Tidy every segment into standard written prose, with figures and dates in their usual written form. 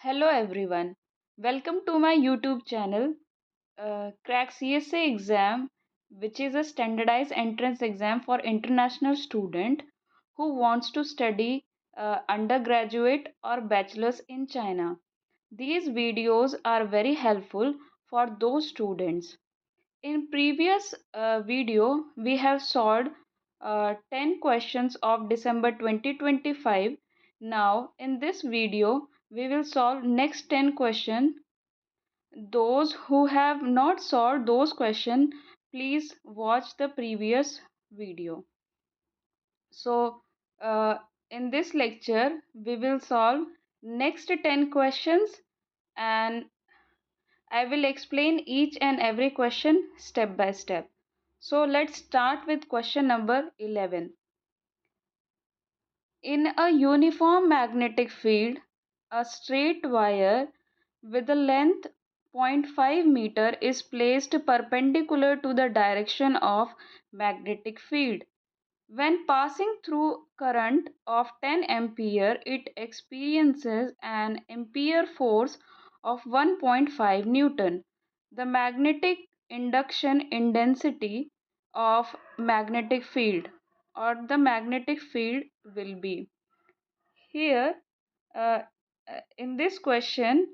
Hello everyone. Welcome to my YouTube channel, Crack CSCA Exam, which is a standardized entrance exam for international student who wants to study undergraduate or bachelor's in China. These videos are very helpful for those students. In previous video, we have solved 10 questions of December 2025. Now, in this video, we will solve next 10 questions. Those who have not solved those questions, please watch the previous video. So, in this lecture, we will solve next 10 questions and I will explain each and every question step by step. So let's start with question number 11. In a uniform magnetic field, a straight wire with a length 0.5 meter is placed perpendicular to the direction of magnetic field. When passing through current of 10 ampere, it experiences an ampere force of 1.5 Newton. The magnetic induction intensity of magnetic field or the magnetic field will be. Here, uh, in this question,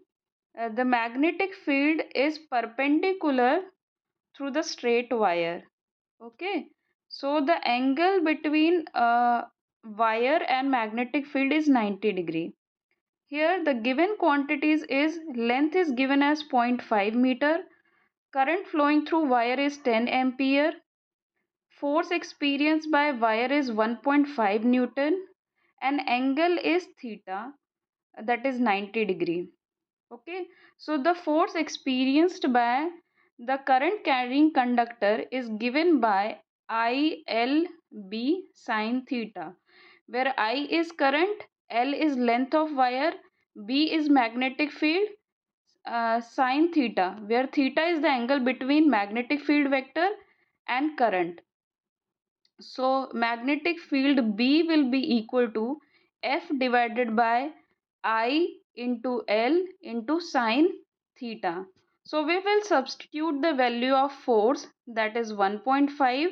the magnetic field is perpendicular through the straight wire. Okay, so the angle between wire and magnetic field is 90 degree. Here the given quantities is length is given as 0.5 meter, current flowing through wire is 10 ampere, force experienced by wire is 1.5 Newton, and angle is theta, that is 90 degree. Okay, so the force experienced by the current carrying conductor is given by ILB sine theta, where I is current, L is length of wire, B is magnetic field, sine theta, where theta is the angle between magnetic field vector and current. So magnetic field B will be equal to F divided by I into L into sine theta. So we will substitute the value of force, that is 1.5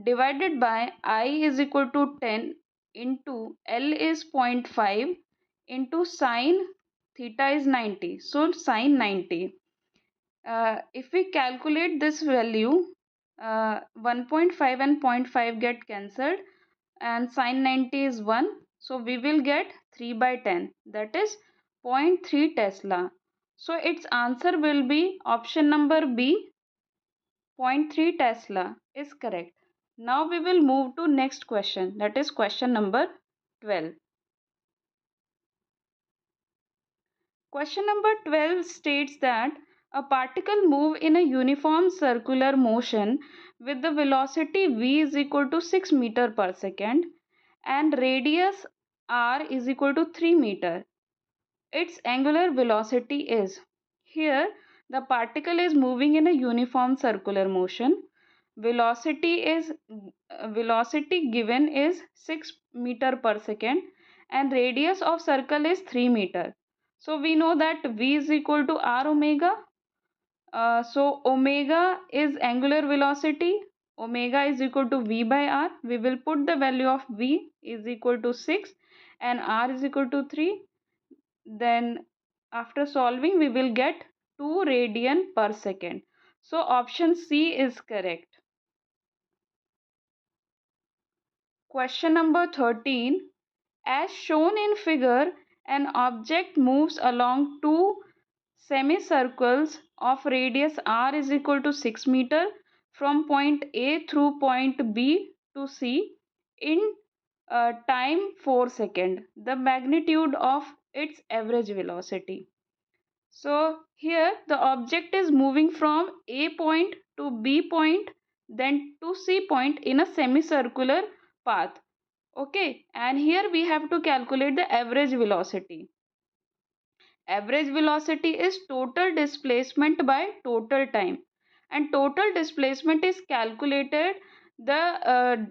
divided by I is equal to 10 into L is 0.5 into sine theta is 90. So sine 90. If we calculate this value, 1.5 and 0.5 get cancelled and sine 90 is 1. So we will get 3 by 10, that is 0.3 Tesla. So its answer will be option number B, zero point 0.3 Tesla is correct. Now we will move to next question, that is question number 12. Question number 12 states that a particle move in a uniform circular motion with the velocity v is equal to 6 meter per second and radius r is equal to 3 meter. Its angular velocity is. Here the particle is moving in a uniform circular motion. Velocity given is 6 meter per second and radius of circle is 3 meter. So we know that v is equal to r omega. So omega is angular velocity. Omega is equal to v by r. We will put the value of v is equal to 6 and r is equal to 3. Then after solving we will get 2 radian per second. So option C is correct. Question number 13. As shown in figure, an object moves along two semicircles of radius r is equal to 6 meter from point A through point B to C in time 4 seconds. The magnitude of its average velocity. So here the object is moving from A point to B point then to C point in a semicircular path. Okay, and here we have to calculate the average velocity. Average velocity is total displacement by total time, and total displacement is calculated the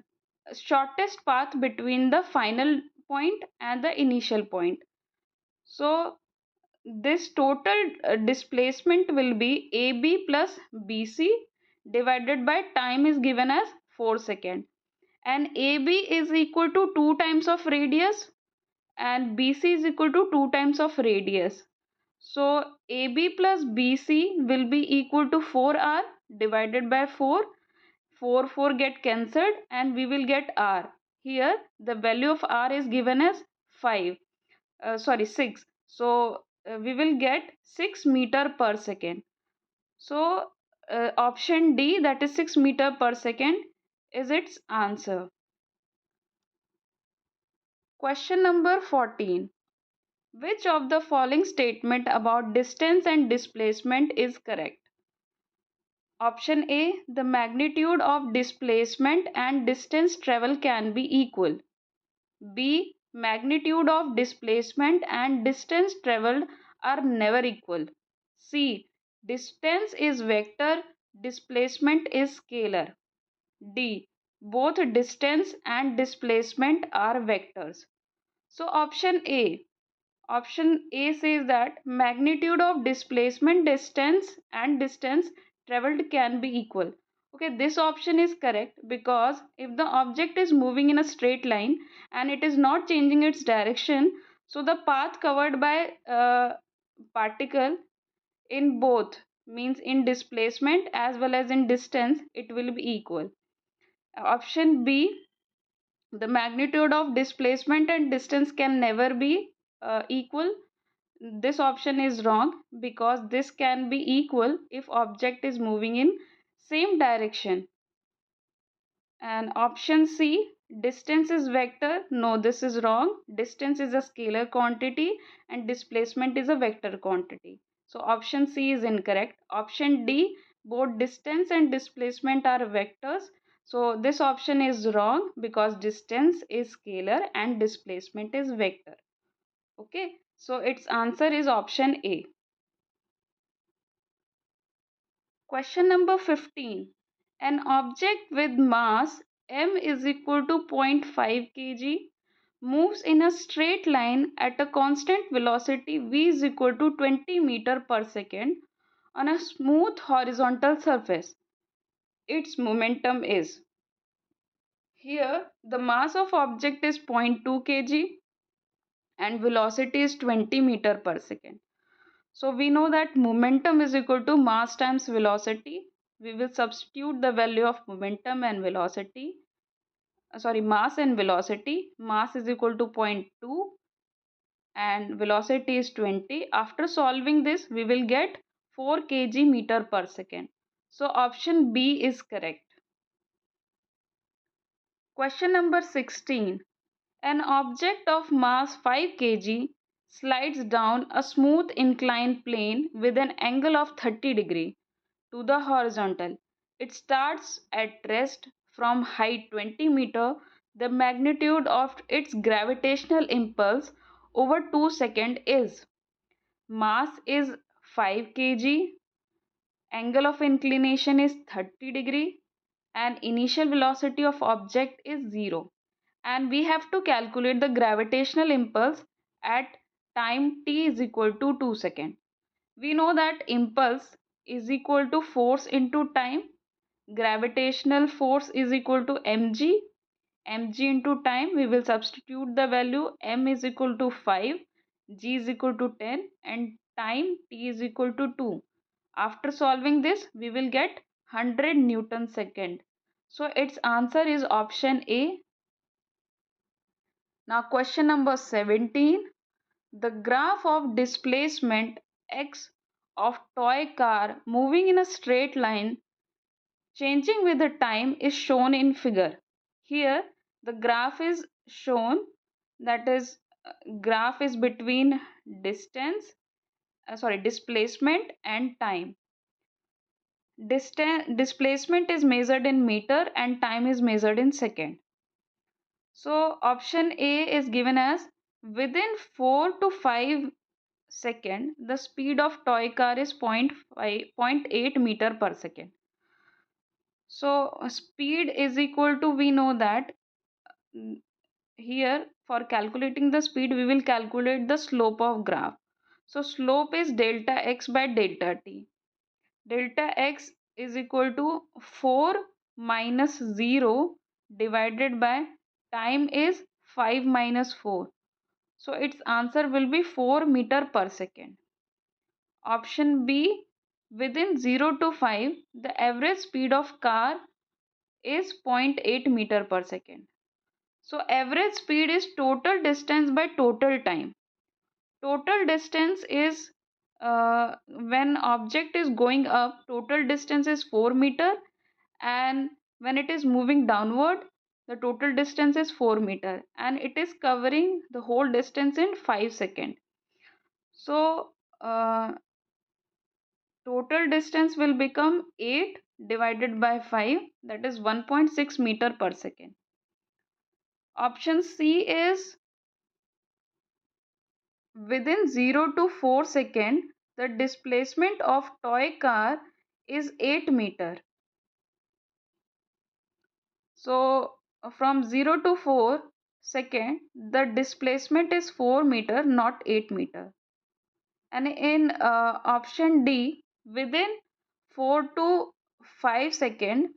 shortest path between the final point and the initial point. So this total displacement will be AB plus BC divided by time is given as 4 seconds. And AB is equal to 2 times of radius and BC is equal to 2 times of radius. So AB plus BC will be equal to 4R divided by 4. 4 get cancelled and we will get R. Here the value of R is given as 5. Sorry, 6. So we will get 6 meter per second. So option D, that is 6 meter per second, is its answer. Question number 14. Which of the following statement about distance and displacement is correct? Option A, the magnitude of displacement and distance travel can be equal. B, magnitude of displacement and distance traveled are never equal. C, distance is vector, displacement is scalar. D, both distance and displacement are vectors. So option A says that magnitude of displacement, distance and distance traveled can be equal. Okay, this option is correct because if the object is moving in a straight line and it is not changing its direction, so the path covered by particle in both, means in displacement as well as in distance, it will be equal. Option B, the magnitude of displacement and distance can never be equal. This option is wrong because this can be equal if object is moving in same direction. And option C, distance is vector. No, this is wrong. Distance is a scalar quantity and displacement is a vector quantity. So option C is incorrect. Option D, both distance and displacement are vectors. So this option is wrong because distance is scalar and displacement is vector. Okay, so its answer is option A. Question number 15. An object with mass m is equal to 0.5 kg moves in a straight line at a constant velocity v is equal to 20 meter per second on a smooth horizontal surface. Its momentum is. Here the mass of object is 0.2 kg and velocity is 20 meter per second. So we know that momentum is equal to mass times velocity. We will substitute the value of momentum and velocity. Mass and velocity. Mass is equal to zero point 0.2 and velocity is 20. After solving this, we will get 4 kg meter per second. So option B is correct. Question number 16. An object of mass 5 kg slides down a smooth inclined plane with an angle of 30 degree to the horizontal. It starts at rest from height 20 meter. The magnitude of its gravitational impulse over 2 seconds is. Mass is 5 kg, angle of inclination is 30 degree and initial velocity of object is 0. And we have to calculate the gravitational impulse at time t is equal to 2 seconds. We know that impulse is equal to force into time. Gravitational force is equal to mg. Mg into time, we will substitute the value. M is equal to 5, g is equal to 10 and time t is equal to 2. After solving this, we will get 100 Newton second. So its answer is option A. Now question number 17. The graph of displacement x of toy car moving in a straight line changing with the time is shown in figure. Here the graph is shown, that is graph is between displacement and time. Displacement is measured in meter and time is measured in second. So option A is given as within 4 to 5 second the speed of toy car is 0.8 meter per second. So speed is equal to, we know that here for calculating the speed we will calculate the slope of graph. So slope is delta x by delta t. Delta x is equal to 4 minus 0 divided by time is 5 minus 4. So its answer will be 4 meter per second. Option B, within 0 to 5, the average speed of car is 0.8 meter per second. So average speed is total distance by total time. Total distance is when object is going up, total distance is 4 meter, and when it is moving downward, the total distance is 4 meter, and it is covering the whole distance in 5 seconds. So total distance will become 8 divided by 5, that is 1.6 meter per second. Option C is within 0 to 4 seconds, the displacement of toy car is 8 meter. So from 0 to 4 second, the displacement is 4 meter, not 8 meter. And in option D, within 4 to 5 second,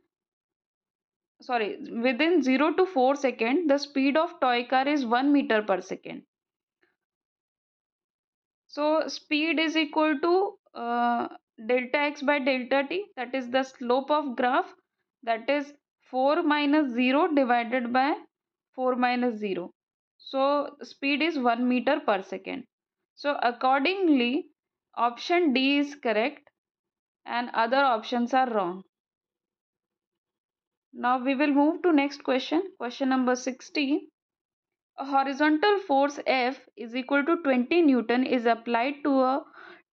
sorry, within 0 to 4 second, the speed of toy car is 1 meter per second. So speed is equal to delta x by delta t, that is the slope of graph, that is 4 minus 0 divided by 4 minus 0. So speed is 1 meter per second. So accordingly, option D is correct and other options are wrong. Now we will move to next question, question number 16. A horizontal force F is equal to 20 Newton is applied to a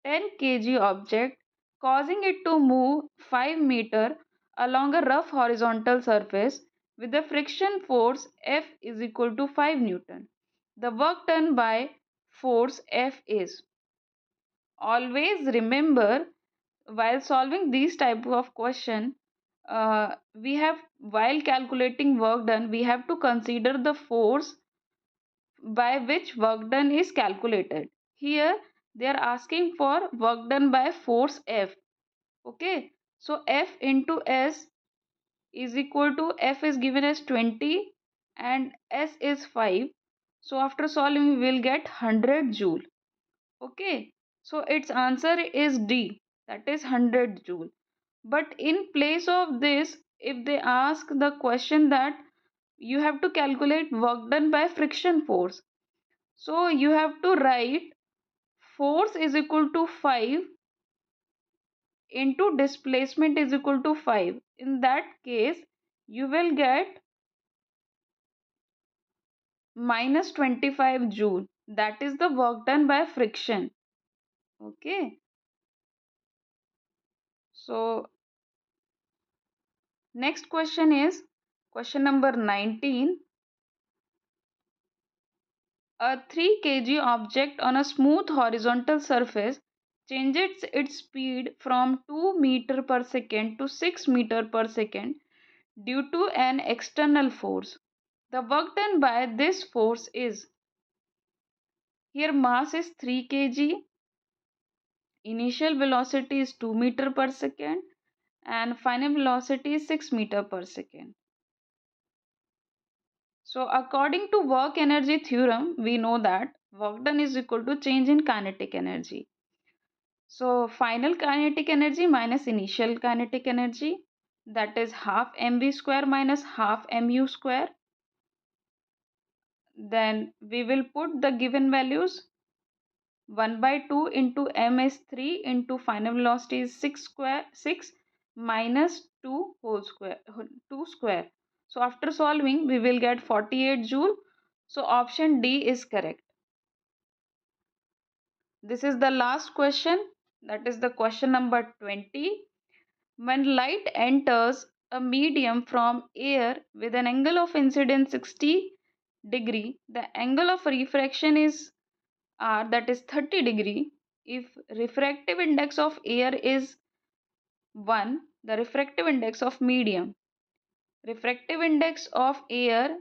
10 kg object, causing it to move 5 meter along a rough horizontal surface with the friction force F is equal to 5 Newton. The work done by force F is. Always remember, while solving these type of question, we have, while calculating work done, we have to consider the force by which work done is calculated. Here they are asking for work done by force F. Okay, so F into S is equal to, F is given as 20 and S is 5. So after solving we will get 100 joule. Okay, so its answer is D, that is 100 joule. But in place of this, if they ask the question that you have to calculate work done by friction force, so you have to write force is equal to 5 into displacement is equal to 5. In that case, you will get minus 25 joule. That is the work done by friction. Okay. So next question is question number 19. A 3 kg object on a smooth horizontal surface changes its speed from 2 meter per second to 6 meter per second due to an external force. The work done by this force is, here mass is 3 kg, initial velocity is 2 meter per second, and final velocity is 6 meter per second. So according to work energy theorem, we know that work done is equal to change in kinetic energy. So final kinetic energy minus initial kinetic energy, that is half mv square minus half mu square. Then we will put the given values. 1 by 2 into m is 3 into final velocity is 6 minus 2 whole square, 2 square. So after solving we will get 48 joule. So option D is correct. This is the last question, that is the question number 20. When light enters a medium from air with an angle of incidence 60°, the angle of refraction is R, that is 30°. If refractive index of air is 1, the refractive index of medium, refractive index of air,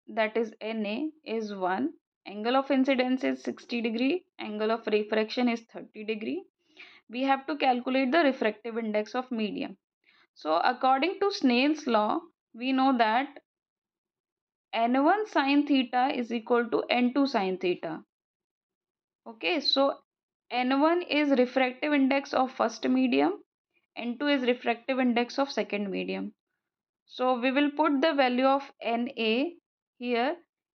that is Na, is 1. Angle of incidence is 60°, angle of refraction is 30°. We have to calculate the refractive index of medium. So according to Snell's law, we know that n1 sin theta is equal to n2 sin theta. Okay, so n1 is refractive index of first medium, n2 is refractive index of second medium. So we will put the value of Na here.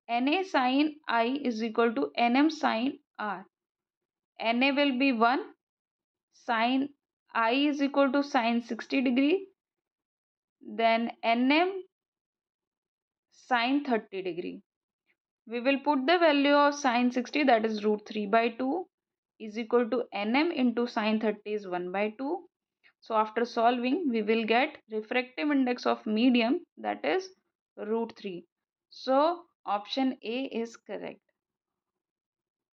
Na sin I is equal to nm sin r. Na will be 1, sin I is equal to sin 60°, then nm sin 30°. We will put the value of sin 60, that is root 3 by 2, is equal to nm into sin 30 is 1 by 2. So after solving, we will get refractive index of medium, that is root 3. So option A is correct.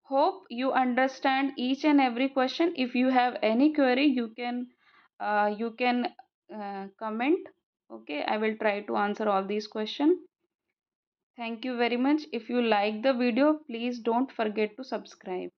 Hope you understand each and every question. If you have any query, you can comment. Okay, I will try to answer all these questions. Thank you very much. If you like the video, please don't forget to subscribe.